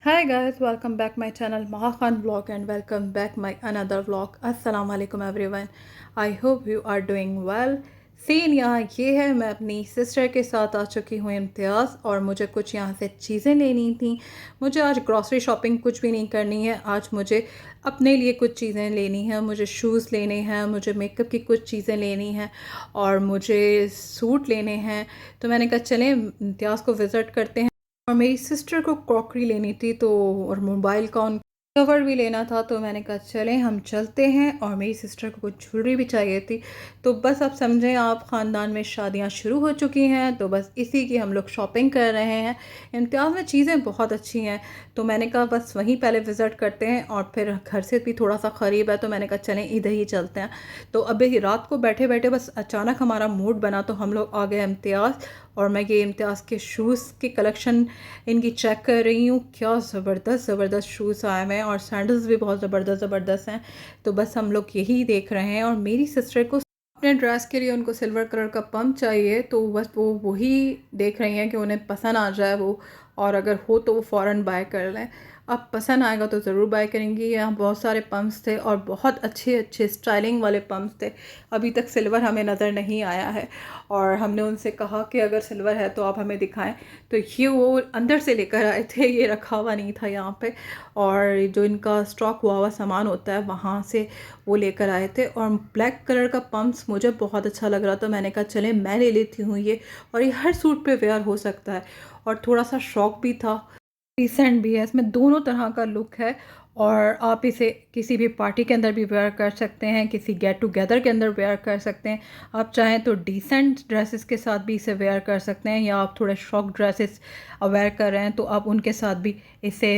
Hi guys, welcome back my channel Maha Khan vlog and welcome back my another vlog. Assalamu alaikum everyone. I hope you are doing well. Scene यहाँ ये है, मैं अपनी sister के साथ आ चुकी हूँ इम्तियाज़ और मुझे कुछ यहाँ से चीज़ें लेनी थी। मुझे आज ग्रॉसरी शॉपिंग कुछ भी नहीं करनी है। आज मुझे अपने लिए कुछ चीज़ें लेनी हैं, मुझे शूज़ लेने हैं, मुझे मेकअप की कुछ चीज़ें लेनी हैं और मुझे सूट लेने हैं। तो मैंने कहा चलें इम्तियाज़ को विज़िट करते हैं। और मेरी सिस्टर को क्रॉकरी लेनी थी तो और मोबाइल का उन कवर भी लेना था, तो मैंने कहा चलें हम चलते हैं। और मेरी सिस्टर को कुछ ज्वेलरी भी चाहिए थी। तो बस अब समझें आप, ख़ानदान में शादियां शुरू हो चुकी हैं तो बस इसी की हम लोग शॉपिंग कर रहे हैं। इम्तियाज़ में चीज़ें बहुत अच्छी हैं तो मैंने कहा बस वहीं पहले विज़िट करते हैं और फिर घर से भी थोड़ा सा क़रीब है तो मैंने कहा चलें इधर ही चलते हैं। तो अभी रात को बैठे बैठे बस अचानक हमारा मूड बना तो हम लोग आ गए इम्तियाज़। और मैं ये इम्तियाज़ के शूज़ की कलेक्शन इनकी चेक कर रही हूँ। क्या ज़बरदस्त ज़बरदस्त शूज़ आए हुए हैं और सैंडल्स भी बहुत ज़बरदस्त ज़बरदस्त हैं। तो बस हम लोग यही देख रहे हैं। और मेरी सिस्टर को अपने ड्रेस के लिए उनको सिल्वर कलर का पम्प चाहिए तो बस वो वही देख रही हैं कि उन्हें पसंद आ जाए वो, और अगर हो तो वो फ़ौरन बाय कर लें। अब पसंद आएगा तो ज़रूर बाय करेंगी। यहाँ बहुत सारे पम्प्स थे और बहुत अच्छे अच्छे स्टाइलिंग वाले पम्प्स थे। अभी तक सिल्वर हमें नज़र नहीं आया है और हमने उनसे कहा कि अगर सिल्वर है तो आप हमें दिखाएं। तो ये वो अंदर से लेकर आए थे, ये रखा हुआ नहीं था यहाँ पे। और जो इनका स्टॉक हुआ हुआ सामान होता है वहाँ से वो लेकर आए थे। और ब्लैक कलर का पम्प्स मुझे बहुत अच्छा लग रहा था, मैंने कहा चले मैं ले लेती हूँ ये। और ये हर सूट पे वेयर हो सकता है और थोड़ा सा शौक भी था, डिसेंट भी है, इसमें दोनों तरह का लुक है। और आप इसे किसी भी पार्टी के अंदर भी वेयर कर सकते हैं, किसी गेट टुगेदर के अंदर वेयर कर सकते हैं। आप चाहें तो डिसेंट ड्रेसेस के साथ भी इसे वेयर कर सकते हैं, या आप थोड़े शॉक ड्रेसेस वेयर कर रहे हैं तो आप उनके साथ भी इसे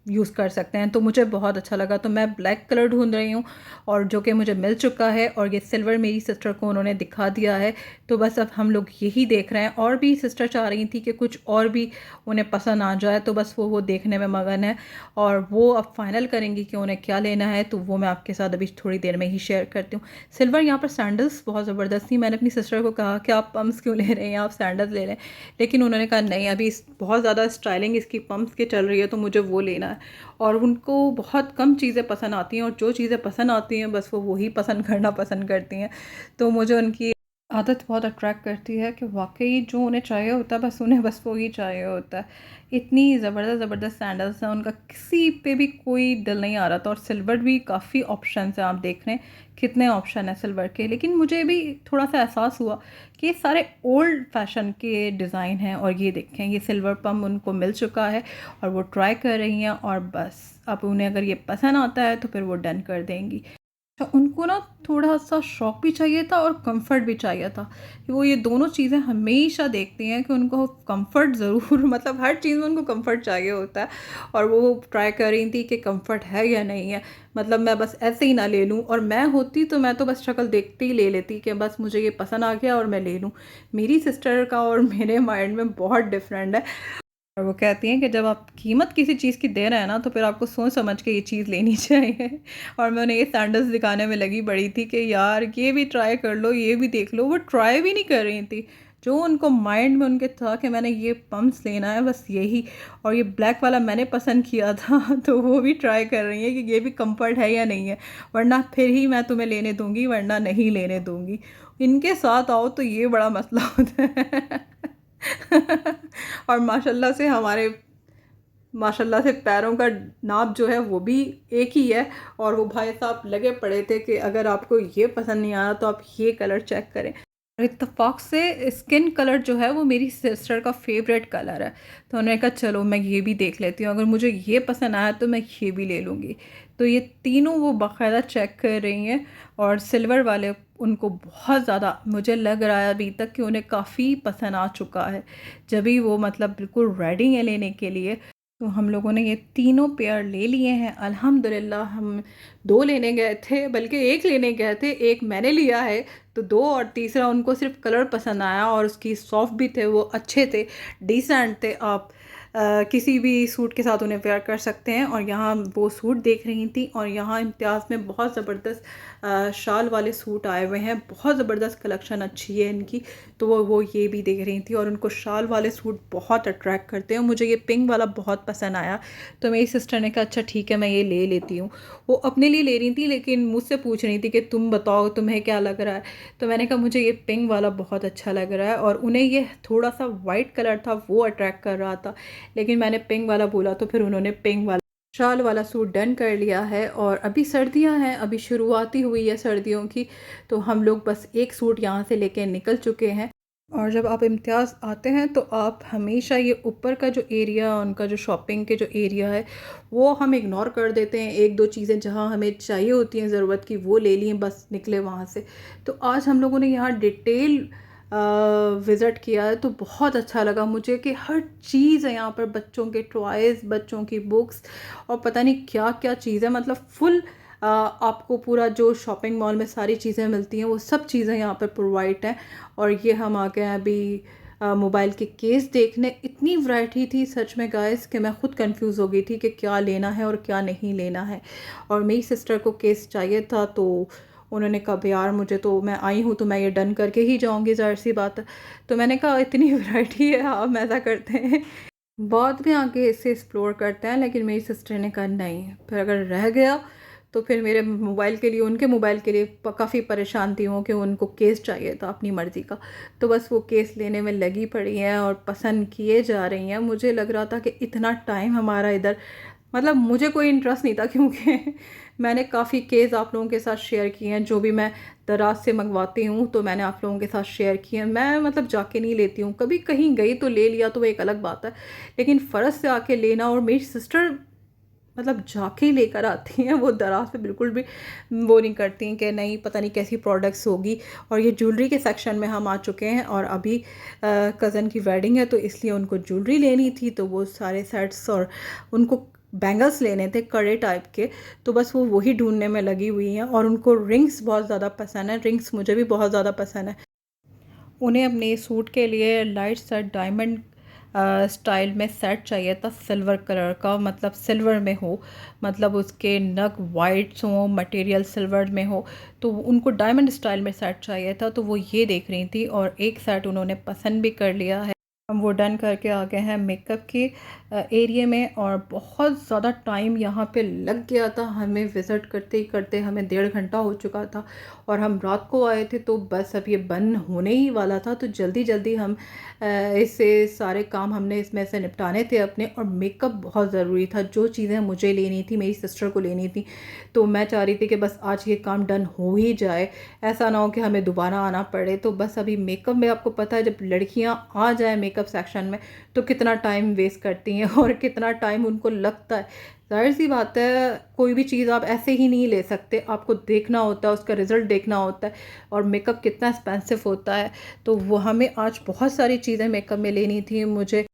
यूज़ कर सकते हैं। तो मुझे बहुत अच्छा लगा तो मैं ब्लैक कलर ढूंढ रही हूँ और जो कि मुझे मिल चुका है। और ये सिल्वर मेरी सिस्टर को उन्होंने दिखा दिया है तो बस अब हम लोग यही देख रहे हैं। और भी सिस्टर चाह रही थी कि कुछ और भी उन्हें पसंद आ जाए तो बस वो देखने में मगन है और वो अब फाइनल करेंगी कि उन्हें क्या लेना है। तो वो मैं आपके साथ अभी थोड़ी देर में ही शेयर करती हूँ। सिल्वर यहाँ पर सैंडल्स बहुत ज़बरदस्त थी। मैंने अपनी सिस्टर को कहा कि आप पम्प्स क्यों ले रहे हैं, आप सैंडल्स ले लें, लेकिन उन्होंने कहा नहीं अभी बहुत ज़्यादा स्टाइलिंग इसकी पम्प्स की चल रही है तो मुझे वो लेना है। और उनको बहुत कम चीज़ें पसंद आती हैं और जो चीज़ें पसंद आती हैं बस वो वही पसंद करना पसंद करती हैं। तो मुझे उनकी आदत बहुत अट्रैक्ट करती है कि वाकई जो उन्हें चाहिए होता है बस उन्हें बस वो ही चाहिए होता है। इतनी ज़बरदस्त ज़बरदस्त सैंडल्स हैं, उनका किसी पे भी कोई दिल नहीं आ रहा था। और सिल्वर भी काफ़ी ऑप्शन हैं, आप देख रहे हैं कितने ऑप्शन हैं सिल्वर के। लेकिन मुझे भी थोड़ा सा एहसास हुआ कि ये सारे ओल्ड फैशन के डिज़ाइन हैं। और ये देखें ये सिल्वर पम्प उनको मिल चुका है और वो ट्राई कर रही हैं और बस अब उन्हें अगर ये पसंद आता है तो फिर वो डन कर देंगी। तो उनको ना थोड़ा सा शौक भी चाहिए था और कंफर्ट भी चाहिए था कि वो ये दोनों चीज़ें हमेशा देखती हैं कि उनको कंफर्ट ज़रूर मतलब हर चीज़ में उनको कंफर्ट चाहिए होता है। और वो ट्राई कर रही थी कि कंफर्ट है या नहीं है, मतलब मैं बस ऐसे ही ना ले लूँ। और मैं होती तो मैं तो बस शक्ल देखते ही ले लेती कि बस मुझे ये पसंद आ गया और मैं ले लूँ। मेरी सिस्टर का और मेरे माइंड में बहुत डिफरेंट है। और वो कहती हैं कि जब आप कीमत किसी चीज़ की दे रहे हैं ना तो फिर आपको सोच समझ के ये चीज़ लेनी चाहिए। और मैं उन्हें ये सैंडल्स दिखाने में लगी पड़ी थी कि यार ये भी ट्राई कर लो, ये भी देख लो। वो ट्राई भी नहीं कर रही थी, जो उनको माइंड में उनके था कि मैंने ये पम्प्स लेना है बस यही। और ये ब्लैक वाला मैंने पसंद किया था तो वो भी ट्राई कर रही है कि ये भी कंफर्ट है या नहीं है, वरना फिर ही मैं तुम्हें लेने दूंगी वरना नहीं लेने दूंगी। इनके साथ आओ तो ये बड़ा मसला होता है। और माशाल्लाह से पैरों का नाप जो है वो भी एक ही है। और वो भाई साहब लगे पड़े थे कि अगर आपको ये पसंद नहीं आ रहा तो आप ये कलर चेक करें। और इत्तेफाक से स्किन कलर जो है वो मेरी सिस्टर का फेवरेट कलर है। तो उन्होंने कहा चलो मैं ये भी देख लेती हूँ, अगर मुझे ये पसंद आया तो मैं ये भी ले लूँगी। तो ये तीनों वो बाकायदा चेक कर रही हैं। और सिल्वर वाले उनको बहुत ज़्यादा मुझे लग रहा है अभी तक कि उन्हें काफ़ी पसंद आ चुका है, जब भी वो मतलब बिल्कुल रेडी है लेने के लिए। तो हम लोगों ने ये तीनों पेयर ले लिए हैं अल्हम्दुलिल्लाह। हम दो लेने गए थे, बल्कि एक लेने गए थे, एक मैंने लिया है तो दो, और तीसरा उनको सिर्फ कलर पसंद आया और उसकी सॉफ्ट भी थे, वो अच्छे थे, डिसेंट थे। आप किसी भी सूट के साथ उन्हें वेयर कर सकते हैं। और यहाँ वो सूट देख रही थी और यहाँ इम्तियाज़ में बहुत ज़बरदस्त शाल वाले सूट आए हुए हैं, बहुत ज़बरदस्त कलेक्शन अच्छी है इनकी। तो वो ये भी देख रही थी और उनको शाल वाले सूट बहुत अट्रैक्ट करते हैं। मुझे ये पिंक वाला बहुत पसंद आया, तो मेरी सिस्टर ने कहा अच्छा ठीक है मैं ये ले लेती हूँ। वो अपने लिए ले रही थी लेकिन मुझसे पूछ रही थी कि तुम बताओ तुम्हें क्या लग रहा है। तो मैंने कहा मुझे ये पिंक वाला बहुत अच्छा लग रहा है, और उन्हें ये थोड़ा सा वाइट कलर था वो अट्रैक्ट कर रहा था, लेकिन मैंने पिंक वाला बोला तो फिर उन्होंने पिंक वाला शाल वाला सूट डन कर लिया है। और अभी सर्दियां हैं, अभी शुरुआती हुई है सर्दियों की, तो हम लोग बस एक सूट यहाँ से लेके निकल चुके हैं। और जब आप इम्तियाज़ आते हैं तो आप हमेशा ये ऊपर का जो एरिया, उनका जो शॉपिंग के जो एरिया है वो हम इग्नोर कर देते हैं। एक दो चीज़ें जहाँ हमें चाहिए होती हैं ज़रूरत की वो ले ली, बस निकले वहाँ से। तो आज हम लोगों ने यहाँ डिटेल विज़िट किया है, तो बहुत अच्छा लगा मुझे कि हर चीज़ है यहाँ पर, बच्चों के टॉयज़, बच्चों की बुक्स और पता नहीं क्या क्या चीज़ें, मतलब फुल आपको पूरा जो शॉपिंग मॉल में सारी चीज़ें मिलती हैं वो सब चीज़ें यहाँ पर प्रोवाइड हैं। और ये हम आ गए हैं अभी मोबाइल के केस देखने। इतनी वैरायटी थी सच में गाइस कि मैं ख़ुद कंफ्यूज हो गई थी कि क्या लेना है और क्या नहीं लेना है। और मेरी सिस्टर को केस चाहिए था, तो उन्होंने कहा यार मुझे तो, मैं आई हूँ तो मैं ये डन करके ही जाऊँगी, ज़ाहिर सी बात है। तो मैंने कहा इतनी वैरायटी है, हम ऐसा करते हैं बाद में आके इसे एक्सप्लोर करते हैं। लेकिन मेरी सिस्टर ने कहा नहीं, फिर अगर रह गया तो फिर मेरे मोबाइल के लिए, उनके मोबाइल के लिए काफ़ी परेशान थी हूँ कि उनको केस चाहिए था अपनी मर्ज़ी का। तो बस वो केस लेने में लगी पड़ी हैं और पसंद किए जा रही हैं। मुझे लग रहा था कि इतना टाइम हमारा इधर, मतलब मुझे कोई इंटरेस्ट नहीं था क्योंकि मैंने काफ़ी केस आप लोगों के साथ शेयर किए हैं, जो भी मैं दराज से मंगवाती हूँ तो मैंने आप लोगों के साथ शेयर किए हैं। मैं मतलब जाके नहीं लेती हूँ, कभी कहीं गई तो ले लिया तो वो एक अलग बात है, लेकिन फ़र्ज से आके लेना, और मेरी सिस्टर मतलब जाके लेकर आती हैं, वो दराज पे बिल्कुल भी वो नहीं करती हैं कि नहीं पता नहीं कैसी प्रोडक्ट्स होगी। और ये ज्वेलरी के सेक्शन में हम आ चुके हैं और अभी कज़न की वेडिंग है तो इसलिए उनको ज्वेलरी लेनी थी, तो वो सारे सेट्स और उनको बैंगल्स लेने थे कड़े टाइप के, तो बस वो वही ढूंढने में लगी हुई हैं। और उनको रिंग्स बहुत ज़्यादा पसंद है, रिंग्स मुझे भी बहुत ज़्यादा पसंद है। उन्हें अपने सूट के लिए लाइट सा डायमंड स्टाइल में सेट चाहिए था, सिल्वर कलर का, मतलब सिल्वर में हो, मतलब उसके नग वाइट्स हो, मटेरियल सिल्वर में हो, तो उनको डायमंड स्टाइल में सेट चाहिए था। तो वो ये देख रही थी और एक सेट उन्होंने पसंद भी कर लिया है। हम वो डन करके आ गए हैं मेकअप के एरिया में, और बहुत ज़्यादा टाइम यहाँ पे लग गया था हमें, विज़िट करते ही करते हमें 1.5 घंटा हो चुका था। और हम रात को आए थे तो बस अब ये बंद होने ही वाला था, तो जल्दी जल्दी हम इससे सारे काम हमने इसमें से निपटाने थे अपने। और मेकअप बहुत ज़रूरी था, जो चीज़ें मुझे लेनी थी मेरी सिस्टर को लेनी थी, तो मैं चाह रही थी कि बस आज ये काम डन हो ही जाए, ऐसा ना हो कि हमें दोबारा आना पड़े। तो बस अभी मेकअप में आपको पता है जब लड़कियां आ जाए मेकअप सेक्शन में तो कितना टाइम वेस्ट करती हैं और कितना टाइम उनको लगता है। ज़ाहिर सी बात है कोई भी चीज़ आप ऐसे ही नहीं ले सकते, आपको देखना होता है, उसका रिज़ल्ट देखना होता है, और मेकअप कितना एक्सपेंसिव होता है। तो वो हमें आज बहुत सारी चीज़ें मेकअप में लेनी थी। मुझे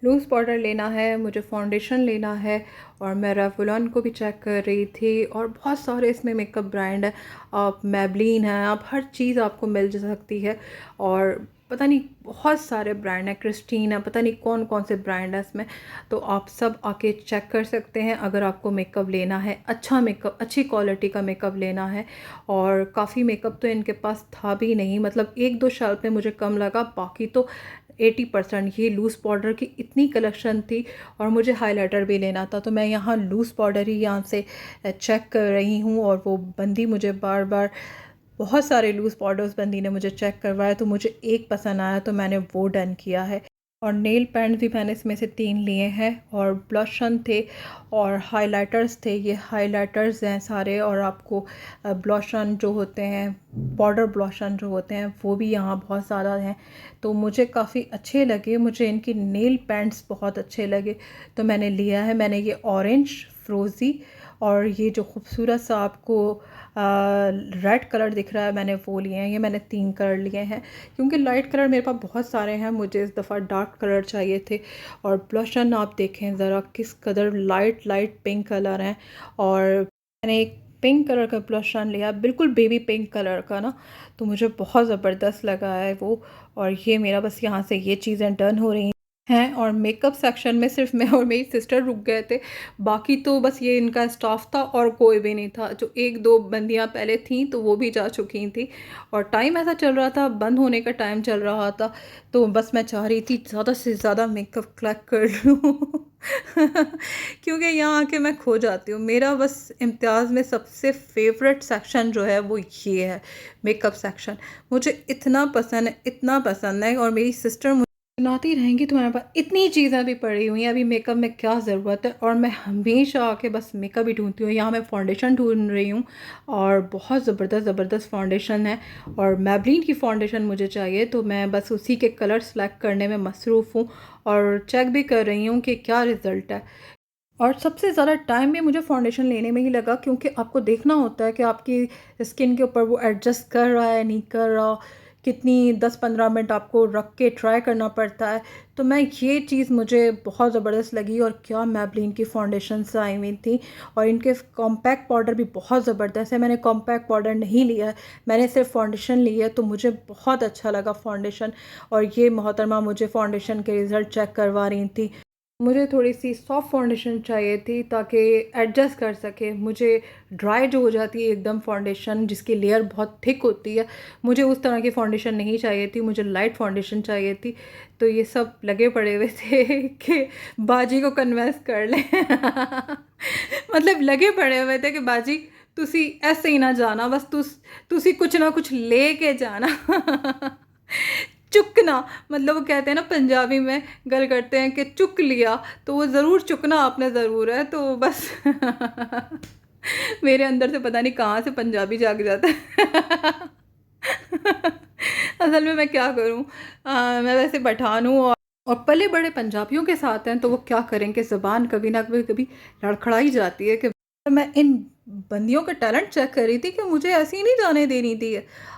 लूज़ पाउडर लेना है, मुझे फाउंडेशन लेना है, और मैं रेवलॉन को भी चेक कर रही थी, और बहुत सारे इसमें मेकअप ब्रांड है, आप मैबलिन है, आप हर चीज़ आपको मिल जा सकती है। और पता नहीं बहुत सारे ब्रांड हैं, क्रिस्टीन है, पता नहीं कौन कौन से ब्रांड है इसमें, तो आप सब आके चेक कर सकते हैं अगर आपको मेकअप लेना है, अच्छा मेकअप, अच्छी क्वालिटी का मेकअप लेना है। और काफ़ी मेकअप तो इनके पास था भी नहीं, मतलब एक दो शेल्फ में मुझे कम लगा, बाकी तो 80% ये लूज़ पाउडर की इतनी कलेक्शन थी। और मुझे हाइलाइटर भी लेना था, तो मैं यहाँ लूज़ पाउडर ही यहाँ से चेक कर रही हूँ। और वो बंदी मुझे बार बार, बहुत सारे लूज़ पाउडर्स बंदी ने मुझे चेक करवाया, तो मुझे एक पसंद आया तो मैंने वो डन किया है। और नेल पेंट्स भी मैंने इसमें से 3 लिए हैं, और ब्लशन थे और हाइलाइटर्स थे, ये हाइलाइटर्स हैं सारे। और आपको ब्लशन जो होते हैं, पाउडर ब्लशन जो होते हैं, वो भी यहाँ बहुत ज़्यादा हैं, तो मुझे काफ़ी अच्छे लगे, मुझे इनकी नेल पेंट्स बहुत अच्छे लगे तो मैंने लिया है। मैंने ये ऑरेंज, फ्रोज़ी, और ये जो खूबसूरत सा आपको रेड कलर दिख रहा है, मैंने वो लिए हैं। ये मैंने 3 कलर लिए हैं क्योंकि लाइट कलर मेरे पास बहुत सारे हैं, मुझे इस दफ़ा डार्क कलर चाहिए थे। और ब्लशन आप देखें ज़रा किस कदर लाइट लाइट पिंक कलर हैं, और मैंने एक पिंक कलर का ब्लशन लिया, बिल्कुल बेबी पिंक कलर का ना, तो मुझे बहुत ज़बरदस्त लगा है वो। और ये मेरा बस यहाँ से ये चीज़ें डन हो रही हैं। हैं और मेकअप सेक्शन में सिर्फ मैं और मेरी सिस्टर रुक गए थे। बाकी तो बस ये इनका स्टाफ था और कोई भी नहीं था। जो एक दो बंदियां पहले थीं तो वो भी जा चुकी थी और टाइम ऐसा चल रहा था, बंद होने का टाइम चल रहा था। तो बस मैं चाह रही थी ज़्यादा से ज़्यादा मेकअप कलेक्ट कर लूँ क्योंकि यहाँ आके मैं खो जाती हूँ। मेरा बस इम्तियाज़ में सबसे फेवरेट सेक्शन जो है वो ये है, मेकअप सेक्शन। मुझे इतना पसंद है, इतना पसंद है। और मेरी सिस्टर सुनाती रहेंगी तुम्हारे पास इतनी चीज़ें भी पड़ी हुई हैं, अभी मेकअप में क्या ज़रूरत है। और मैं हमेशा आके बस मेकअप ही ढूंढती हूँ। यहाँ मैं फाउंडेशन ढूंढ रही हूँ और बहुत ज़बरदस्त ज़बरदस्त फाउंडेशन है और मैबलिन की फाउंडेशन मुझे चाहिए। तो मैं बस उसी के कलर सेलेक्ट करने में मसरूफ़ हूँ और चेक भी कर रही हूँ कि क्या रिज़ल्ट है। और सबसे ज़्यादा टाइम भी मुझे फाउंडेशन लेने में ही लगा, क्योंकि आपको देखना होता है कि आपकी स्किन के ऊपर वो एडजस्ट कर रहा है नहीं कर रहा, कितनी 10-15 मिनट आपको रख के ट्राई करना पड़ता है। तो मैं ये चीज़ मुझे बहुत ज़बरदस्त लगी। और क्या मैबलिन की फाउंडेशंस आई हुई थी और इनके कॉम्पैक्ट पाउडर भी बहुत ज़बरदस्त है। मैंने कॉम्पैक्ट पाउडर नहीं लिया है, मैंने सिर्फ फाउंडेशन ली है। तो मुझे बहुत अच्छा लगा फाउंडेशन। और ये मोहतरमा मुझे फाउंडेशन के रिज़ल्ट चेक करवा रही थी। मुझे थोड़ी सी सॉफ्ट फाउंडेशन चाहिए थी ताकि एडजस्ट कर सके। मुझे ड्राई जो हो जाती है एकदम फाउंडेशन, जिसकी लेयर बहुत थिक होती है, मुझे उस तरह की फाउंडेशन नहीं चाहिए थी, मुझे लाइट फाउंडेशन चाहिए थी। तो ये सब लगे पड़े हुए थे कि बाजी को कन्विंस कर लें मतलब लगे पड़े हुए थे कि बाजी तुसी ऐसे ही ना जाना, बस तुसी कुछ ना कुछ ले के जाना चुकना, मतलब वो कहते हैं ना पंजाबी में गल करते हैं कि चुक लिया, तो वो ज़रूर चुकना आपने ज़रूर है। तो बस मेरे अंदर से पता नहीं कहाँ से पंजाबी जाग जाता है असल में मैं क्या करूँ, मैं वैसे पठान हूँ और पले बड़े पंजाबियों के साथ हैं, तो वो क्या करें कि ज़बान कभी ना कभी कभी लड़खड़ाई जाती है। कि मैं इन बंदियों का टैलेंट चेक कर रही थी कि मुझे ऐसी नहीं जाने देनी थी।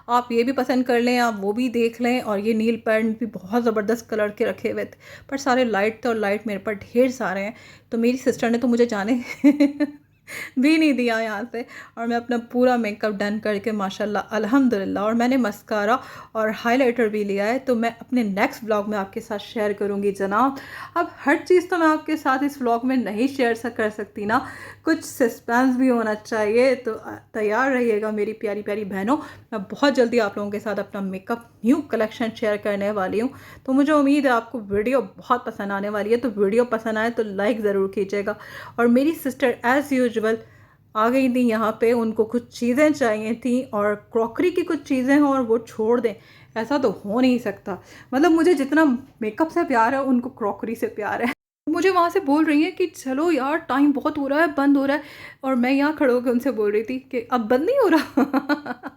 आप ये भी पसंद कर लें, आप वो भी देख लें। और ये नील पेंट भी बहुत ज़बरदस्त कलर के रखे हुए थे, पर सारे लाइट थे और लाइट मेरे पर ढेर सारे हैं। तो मेरी सिस्टर ने तो मुझे जाने भी नहीं दिया यहाँ से। और मैं अपना पूरा मेकअप डन करके माशाल्लाह अल्हम्दुलिल्लाह, और मैंने मस्कारा और हाइलाइटर भी लिया है, तो मैं अपने नेक्स्ट व्लॉग में आपके साथ शेयर करूँगी जनाब। अब हर चीज़ तो मैं आपके साथ इस व्लॉग में नहीं शेयर कर सकती ना, कुछ सस्पेंस भी होना चाहिए। तो तैयार रहिएगा मेरी प्यारी प्यारी बहनों। मैं बहुत जल्दी आप लोगों के साथ अपना मेकअप न्यू कलेक्शन शेयर करने वाली हूँ। तो मुझे उम्मीद है आपको वीडियो बहुत पसंद आने वाली है। तो वीडियो पसंद आए तो लाइक ज़रूर कीजिएगा। और मेरी सिस्टर एज़ यूजुअल आ गई थी यहाँ पे, उनको कुछ चीज़ें चाहिए थी और क्रॉकरी की कुछ चीज़ें हैं और वो छोड़ दें, ऐसा तो हो नहीं सकता। मतलब मुझे जितना मेकअप से प्यार है उनको क्रॉकरी से प्यार है। मुझे वहाँ से बोल रही हैं कि चलो यार टाइम बहुत हो रहा है, बंद हो रहा है। और मैं यहाँ खड़े होकर उनसे बोल रही थी कि अब बंद नहीं हो रहा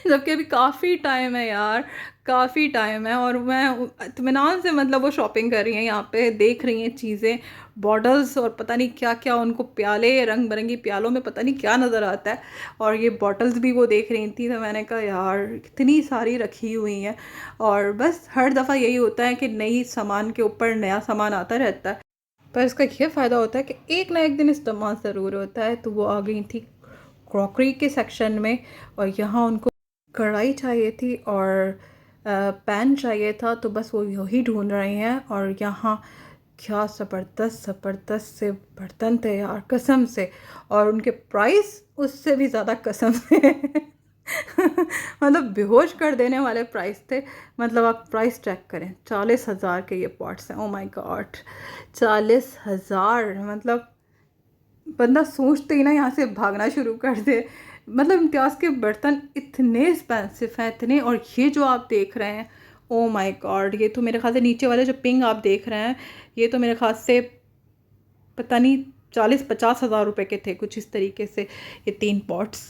जबकि अभी काफ़ी टाइम है यार, काफ़ी टाइम है। और मैं इत्मीनान से मतलब वो शॉपिंग कर रही हैं, यहाँ पे देख रही हैं चीज़ें, बॉटल्स और पता नहीं क्या क्या, उनको प्याले, रंग बिरंगी प्यालों में पता नहीं क्या नज़र आता है। और ये बॉटल्स भी वो देख रही थी। तो मैंने कहा यार कितनी सारी रखी हुई हैं। और बस हर दफ़ा यही होता है कि नई सामान के ऊपर नया सामान आता रहता है, पर इसका ये फ़ायदा होता है कि एक ना एक दिन इस्तेमाल ज़रूर होता है। तो वो आ गई थी क्रॉकरी के सेक्शन में और यहाँ उनको कढ़ाई चाहिए थी और पैन चाहिए था। तो बस वो यही ढूंढ रहे हैं। और यहाँ क्या ज़बरदस्त ज़बरदस्त से बर्तन थे यार, कसम से। और उनके प्राइस उससे भी ज़्यादा कसम से मतलब बेहोश कर देने वाले प्राइस थे। मतलब आप प्राइस चेक करें, 40,000 के ये पॉट्स हैं। Oh my God, 40,000! मतलब बंदा सोचते ही ना यहाँ से भागना शुरू कर दे। मतलब इम्तियाज़ के बर्तन इतने एक्सपेंसिव हैं, इतने। और ये जो आप देख रहे हैं, ओ माय गॉड, ये तो मेरे ख्याल से नीचे वाले जो पिंग आप देख रहे हैं, ये तो मेरे ख्याल से पता नहीं 40-50 हज़ार रुपये के थे कुछ इस तरीके से, ये 3 पॉट्स।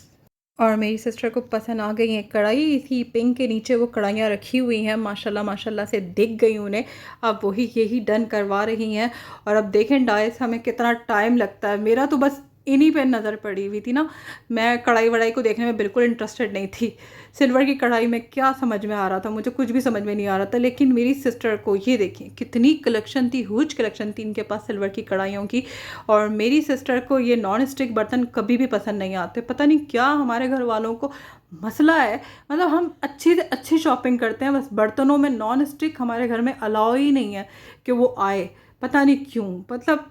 और मेरी सिस्टर को पसंद आ गई है। कढ़ाई थी पिंक के नीचे, वो कढ़ाइयाँ रखी हुई हैं माशाल्लाह माशाल्लाह से, दिख गई उन्हें। अब वही यही डन करवा रही हैं। और अब देखें डाइस हमें कितना टाइम लगता है। मेरा तो बस इन्हीं पे नज़र पड़ी हुई थी ना। मैं कढ़ाई वढ़ाई को देखने में बिल्कुल इंटरेस्टेड नहीं थी। सिल्वर की कढ़ाई में क्या समझ में आ रहा था, मुझे कुछ भी समझ में नहीं आ रहा था। लेकिन मेरी सिस्टर को ये देखिए कितनी कलेक्शन थी, ह्यूज कलेक्शन थी इनके पास सिल्वर की कढ़ाइयों की। और मेरी सिस्टर को ये नॉन स्टिक बर्तन कभी भी पसंद नहीं आते, पता नहीं क्या हमारे घर वालों को मसला है। मतलब हम अच्छी से अच्छी शॉपिंग करते हैं, बस बर्तनों में नॉन स्टिक हमारे घर में अलाउ ही नहीं है कि वो आए, पता नहीं क्यों। मतलब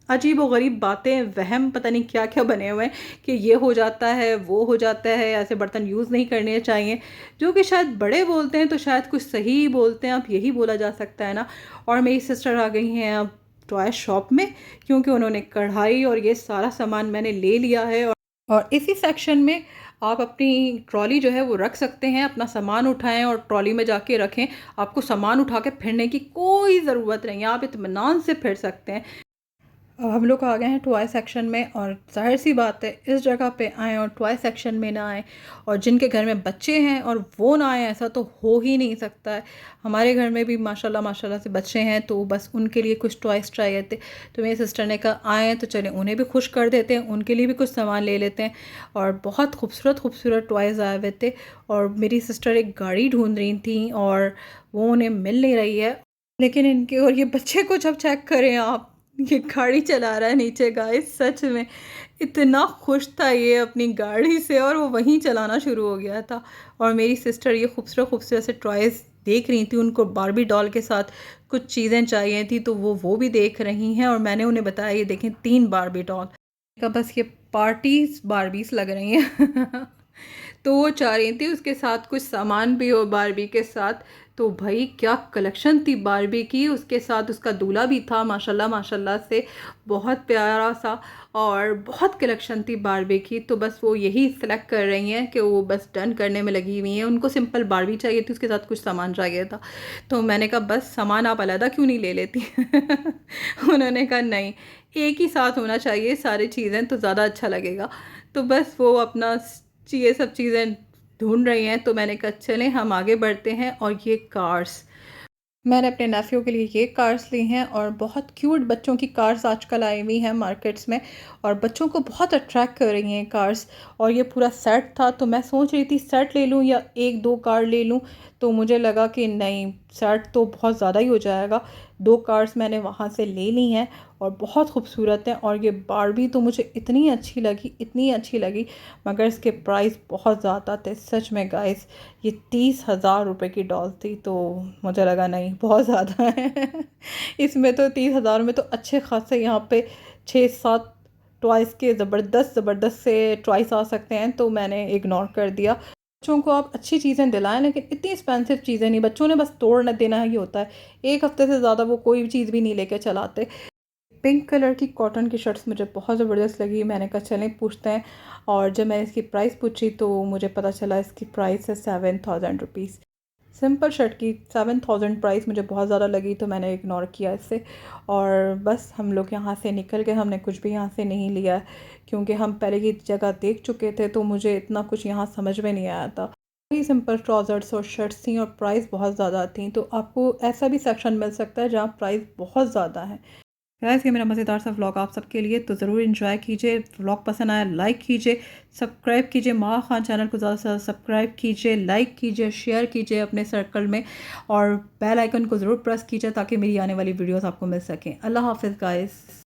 अजीब व गरीब बातें, वहम, पता नहीं क्या क्या बने हुए हैं कि ये हो जाता है, वो हो जाता है, ऐसे बर्तन यूज़ नहीं करने चाहिए। जो कि शायद बड़े बोलते हैं तो शायद कुछ सही ही बोलते हैं, अब यही बोला जा सकता है ना। और मेरी सिस्टर आ गई हैं अब टॉय शॉप में, क्योंकि उन्होंने कढ़ाई और ये सारा सामान मैंने ले लिया है। और इसी सेक्शन में आप अपनी ट्रॉली जो है वो रख सकते हैं, अपना सामान उठाएं और ट्रॉली में जाके रखें। आपको सामान उठा के फिरने की कोई ज़रूरत नहीं है, आप इत्मीनान से फिर सकते हैं। अब हम लोग आ गए हैं टॉय सेक्शन में, और जाहिर सी बात है इस जगह पे आएँ और टॉय सेक्शन में ना आएँ और जिनके घर में बच्चे हैं और वो ना आएँ, ऐसा तो हो ही नहीं सकता है। हमारे घर में भी माशाल्लाह माशाल्लाह से बच्चे हैं, तो बस उनके लिए कुछ टॉयज़ चाहिए थे। तो मेरी सिस्टर ने कहा आएँ तो चलें उन्हें भी खुश कर देते हैं, उनके लिए भी कुछ सामान ले लेते हैं। और बहुत खूबसूरत खूबसूरत टॉयज़ आए हुए थे। और मेरी सिस्टर एक गाड़ी ढूंढ रही थी और वो उन्हें मिल नहीं रही है। लेकिन इनके और ये बच्चे को जब चेक करें आप, ये गाड़ी चला रहा है नीचे गाइस, सच में इतना खुश था ये अपनी गाड़ी से, और वो वहीं चलाना शुरू हो गया था। और मेरी सिस्टर ये खूबसूरत खूबसूरत से टॉयज़ देख रही थी, उनको बारबी डॉल के साथ कुछ चीज़ें चाहिए थी, तो वो भी देख रही हैं। और मैंने उन्हें बताया ये देखें 3 बारबी डॉल का, बस ये पार्टीज बारबीस लग रही हैं। तो वो चाह रही थी उसके साथ कुछ सामान भी हो बारबी के साथ। तो भाई क्या कलेक्शन थी बारबी की, उसके साथ उसका दूल्हा भी था माशाल्लाह माशाल्लाह से, बहुत प्यारा सा। और बहुत कलेक्शन थी बारबी की। तो बस वो यही सिलेक्ट कर रही हैं कि वो बस डन करने में लगी हुई हैं। उनको सिंपल बारबी चाहिए थी, उसके साथ कुछ सामान चाहिए था। तो मैंने कहा बस सामान आप अलग क्यों नहीं ले लेती। उन्होंने कहा नहीं, एक ही साथ होना चाहिए सारी चीज़ें तो ज़्यादा अच्छा लगेगा। तो बस वो अपना ये सब चीज़ें ढूंढ रही हैं। तो मैंने कहा चलें हम आगे बढ़ते हैं। और ये कार्स, मैंने अपने नेफ़्यू के लिए ये कार्स ली हैं, और बहुत क्यूट बच्चों की कार्स आजकल आई हुई हैं मार्केट्स में, और बच्चों को बहुत अट्रैक्ट कर रही हैं कार्स। और ये पूरा सेट था, तो मैं सोच रही थी सेट ले लूँ या एक दो कार ले लूँ। तो मुझे लगा कि नहीं, सेट तो बहुत ज़्यादा ही हो जाएगा। 2 कार्स मैंने वहाँ से ले ली हैं और बहुत खूबसूरत हैं। और ये बारबी तो मुझे इतनी अच्छी लगी, इतनी अच्छी लगी, मगर इसके प्राइस बहुत ज़्यादा थे सच में गाइस। ये 30,000 रुपये की डॉल थी, तो मुझे लगा नहीं बहुत ज़्यादा है। इसमें तो 30,000 में तो अच्छे खासे यहाँ पे 6-7 टॉयज़ के ज़बरदस्त ज़बरदस्त से टॉयज़ आ सकते हैं। तो मैंने इग्नोर कर दिया। बच्चों को आप अच्छी चीज़ें दिलाएं, लेकिन इतनी एक्सपेंसिव चीज़ें नहीं, बच्चों ने बस तोड़ न देना ही होता है। एक हफ्ते से ज़्यादा वो कोई चीज़ भी नहीं लेके चलाते। पिंक कलर की कॉटन की शर्ट्स मुझे बहुत ज़बरदस्त लगी, मैंने कहा चलें पूछते हैं। और जब मैंने इसकी प्राइस पूछी तो मुझे पता चला इसकी प्राइस है 7,000 रुपीज़। सिंपल शर्ट की 7,000 प्राइस मुझे बहुत ज़्यादा लगी, तो मैंने इग्नोर किया इसे। और बस हम लोग यहाँ से निकल गए, हमने कुछ भी यहाँ से नहीं लिया, क्योंकि हम पहले की जगह देख चुके थे, तो मुझे इतना कुछ यहाँ समझ में नहीं आया था। वही सिंपल ट्राउज़र्स और शर्ट्स थी और प्राइस बहुत ज़्यादा थी। तो आपको ऐसा भी सेक्शन मिल सकता है जहाँ प्राइस बहुत ज़्यादा है। गाइस ये मेरा मज़ेदार सा व्लॉग आप सबके लिए, तो ज़रूर एंजॉय कीजिए। व्लॉग पसंद आया लाइक कीजिए, सब्सक्राइब कीजिए, महा खान चैनल को ज़्यादा से ज़्यादा सब्सक्राइब कीजिए, लाइक कीजिए, शेयर कीजिए अपने सर्कल में, और बेल आइकन को ज़रूर प्रेस कीजिए ताकि मेरी आने वाली वीडियोस आपको मिल सकें। अल्लाह हाफ़िज़ गाइस।